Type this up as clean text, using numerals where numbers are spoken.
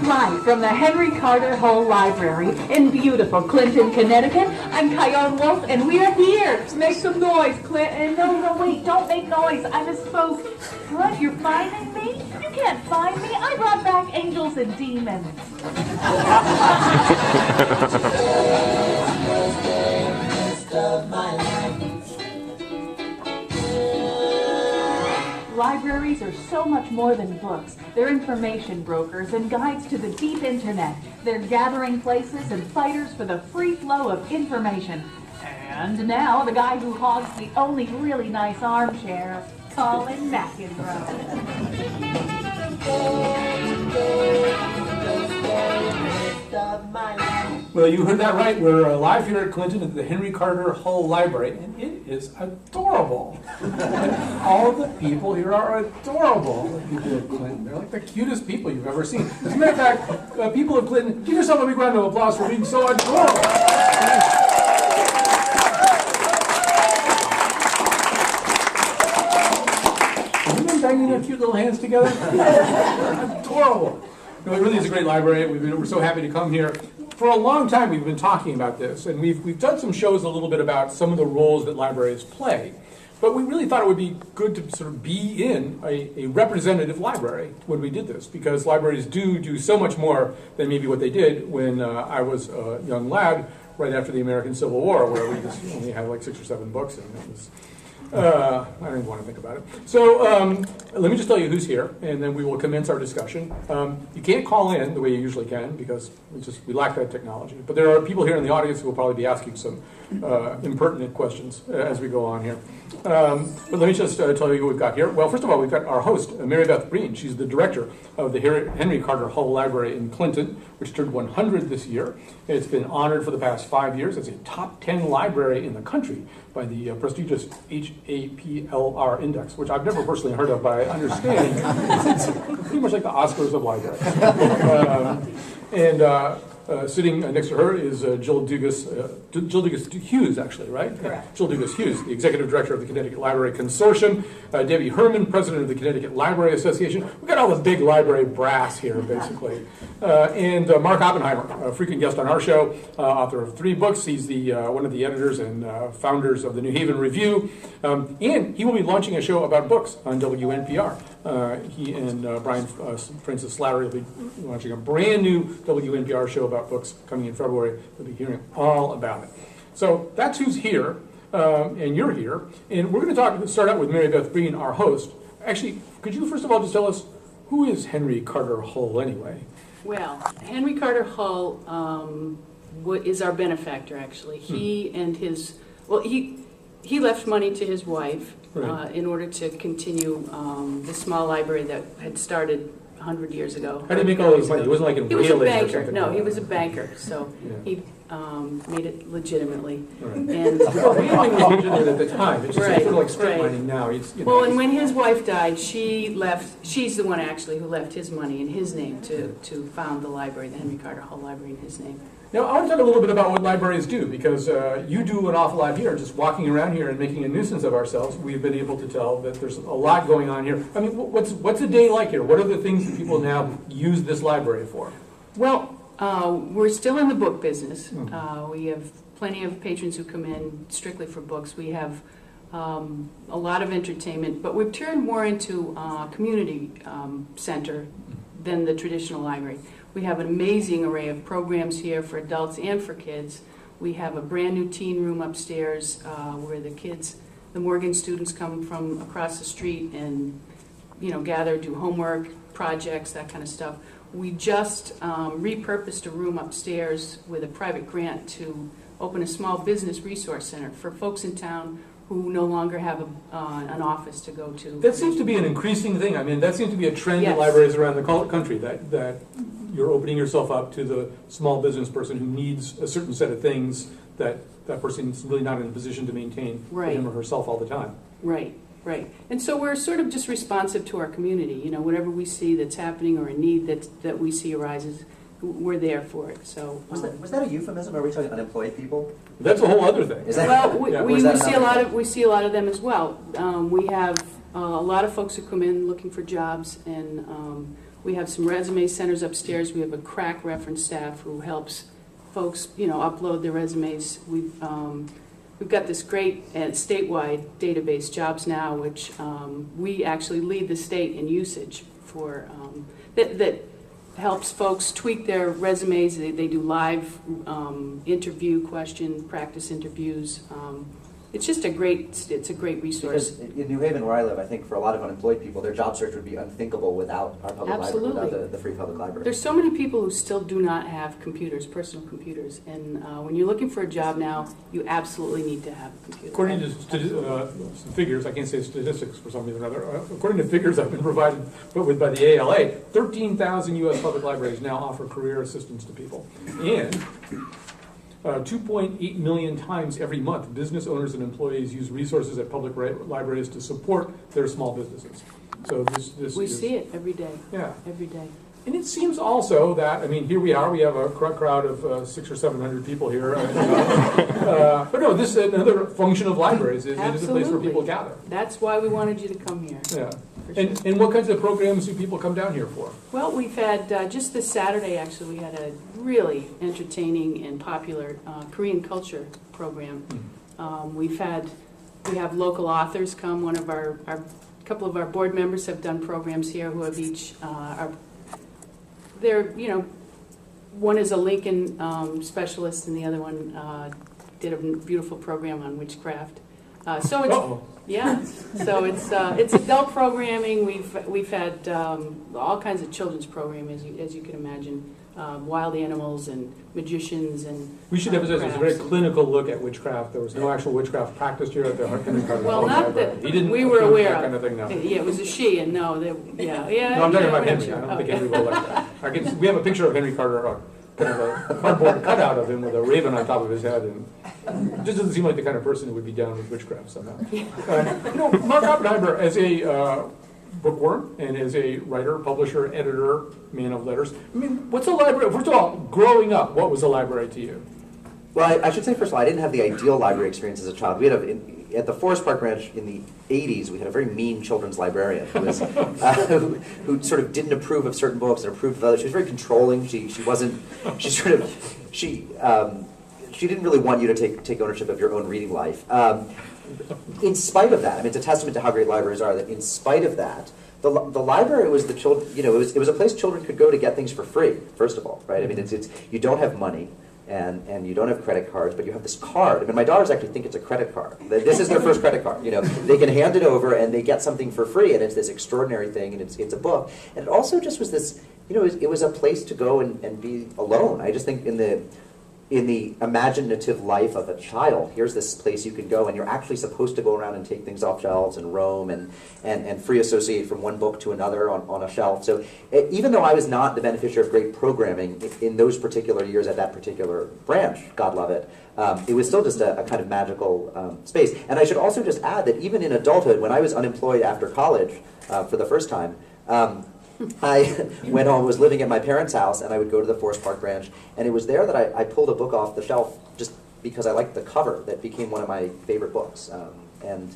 Live from the Henry Carter Hall Library in beautiful Clinton, Connecticut, I'm Kyone Wolf, and we are here. Make some noise, Clinton. No, wait, don't make noise. I misspoke. What, you're finding me? You can't find me. I brought back angels and demons. Libraries are so much more than books. They're information brokers and guides to the deep internet. They're gathering places and fighters for the free flow of information. And now, the guy who hogs the only really nice armchair, Colin McEnroe. Well, you heard that right. We're live here at Clinton at the Henry Carter Hall Library, and it is adorable. All the people here are adorable. The people of Clinton, they're like the cutest people you've ever seen. As a matter of fact, people of Clinton, give yourself a big round of applause for being so adorable. Have you been banging their cute little hands together? They're adorable. No, it really is a great library. We're so happy to come here. For a long time, we've been talking about this, and we've done some shows a little bit about some of the roles that libraries play. But we really thought it would be good to sort of be in a representative library when we did this, because libraries do so much more than maybe what they did when I was a young lad right after the American Civil War, where we just only had like 6 or 7 books, and it was I don't even want to think about it. So let me just tell you who's here, and then we will commence our discussion. You can't call in the way you usually can because we lack that technology. But there are people here in the audience who will probably be asking some impertinent questions as we go on here. But let me just tell you who we've got here. Well, first of all, we've got our host, Mary Beth Breen. She's the director of the Henry Carter Hall Library in Clinton, which turned 100 this year. It's been honored for the past 5 years as a top 10 library in the country by the prestigious HAPLR Index, which I've never personally heard of, but I understand it's pretty much like the Oscars of libraries. Sitting next to her is Jill Dugas Hughes, actually, right? Correct. Jill Dugas Hughes, the executive director of the Connecticut Library Consortium. Debbie Herman, president of the Connecticut Library Association. We've got all the big library brass here, basically. And Mark Oppenheimer, a frequent guest on our show, author of 3 books. He's the one of the editors and founders of the New Haven Review. And he will be launching a show about books on WNPR. He and Brian Francis Slattery will be launching a brand new WNPR show about books coming in February. We'll be hearing all about it. So that's who's here, and you're here. And we're going to start out with Mary Beth Breen, our host. Actually, could you first of all just tell us, who is Henry Carter Hall anyway? Well, Henry Carter Hall is our benefactor, actually. He and his, he left money to his wife. Right. In order to continue the small library that had started 100 years ago. How did he make all this money? He wasn't like in He was a whaling or banker. something. No, he was a banker, so Yeah. he made it legitimately. Right. And Well, whaling was legitimate at the time. It's just Right, sort of like strip right. mining now. It's, well, and when his wife died, she's the one actually who left his money in his name to found the library, the Henry Carter Hall Library in his name. Now, I want to talk a little bit about what libraries do, because you do an awful lot here, just walking around here and making a nuisance of ourselves. We've been able to tell that there's a lot going on here. I mean, what's a day like here? What are the things that people now use this library for? Well, we're still in the book business. We have plenty of patrons who come in strictly for books. We have a lot of entertainment, but we've turned more into a community center than the traditional library. We have an amazing array of programs here for adults and for kids. We have a brand new teen room upstairs where the Morgan students come from across the street and gather, do homework, projects, that kind of stuff. We just repurposed a room upstairs with a private grant to open a small business resource center for folks in town who no longer have an office to go to. That seems to be an increasing thing. I mean, that seems to be a trend in Yes. libraries around the country, that you're opening yourself up to the small business person who needs a certain set of things that that person's really not in a position to maintain for Right. him or herself all the time. Right, right. And so we're sort of just responsive to our community. You know, whatever we see that's happening or a need that we see arises, we're there for it. So Was that a euphemism? Are we talking unemployed people? That's a whole other thing. Is that- well, Yeah. we Or is that see a another lot thing? of we see a lot of them as well. We have a lot of folks who come in looking for jobs, and we have some resume centers upstairs. We have a crack reference staff who helps folks, you know, upload their resumes. We've got this great statewide database, Jobs Now, which we actually lead the state in usage for that helps folks tweak their resumes. They do live interview practice interviews. It's just a great resource. Because in New Haven, where I live, I think for a lot of unemployed people, their job search would be unthinkable without our public library, without the free public library. There's so many people who still do not have computers, personal computers, and when you're looking for a job now, you absolutely need to have a computer. According to some figures, I can't say statistics for some reason or other, according to figures I've been provided with by the ALA, 13,000 U.S. public libraries now offer career assistance to people. And 2.8 million times every month, business owners and employees use resources at public libraries to support their small businesses. So this We is, see it every day. Yeah. Every day. And it seems also that, I mean, here we are, we have a crowd of 600 or 700 people here. But no, this is another function of libraries. It is a place where people gather. That's why we wanted you to come here. Yeah. For sure. And what kinds of programs do people come down here for? Well, we've had, just this Saturday, actually, we had a really entertaining and popular Korean culture program. We have local authors come. One of a couple of our board members have done programs here who have each, one is a Lincoln specialist and the other one did a beautiful program on witchcraft. So it's, Uh-oh. yeah, so it's adult programming. We've had all kinds of children's programming, as you can imagine, wild animals and magicians and. We should emphasize it's a very crafts. clinical look at witchcraft. There was no actual witchcraft practiced here at the Henry Carter. Well, not that He didn't we were do aware that of. kind of thing. No. Yeah, it was a she, and no, yeah. No, I'm talking about we're not Henry. sure. I don't think Okay. Henry will like that. We have a picture of Henry Carter, kind of a cardboard cutout of him with a raven on top of his head, and it just doesn't seem like the kind of person who would be down with witchcraft somehow. Mark Oppenheimer, as a bookworm and as a writer, publisher, editor, man of letters, I mean, what's a library? First of all, growing up, what was a library to you? Well, I should say, first of all, I didn't have the ideal library experience as a child. We had at the Forest Park Ranch in the 80s, we had a very mean children's librarian who was who sort of didn't approve of certain books and approved of others. She was very controlling. She didn't really want you to take ownership of your own reading life. In spite of that, I mean, it's a testament to how great libraries are that in spite of that, the library was it was a place children could go to get things for free. First of all, right? I mean, it's you don't have money. And you don't have credit cards, but you have this card. I mean, my daughters actually think it's a credit card. This is their first credit card. They can hand it over and they get something for free, and it's this extraordinary thing, and it's a book. And it also just was this, it was a place to go and be alone. I just think in the imaginative life of a child, here's this place you can go, and you're actually supposed to go around and take things off shelves and roam and free associate from one book to another on a shelf. So even though I was not the beneficiary of great programming in those particular years at that particular branch, God love it, it was still just a kind of magical space. And I should also just add that even in adulthood, when I was unemployed after college for the first time, I went home, was living at my parents' house, and I would go to the Forest Park Ranch, and it was there that I pulled a book off the shelf just because I liked the cover that became one of my favorite books. And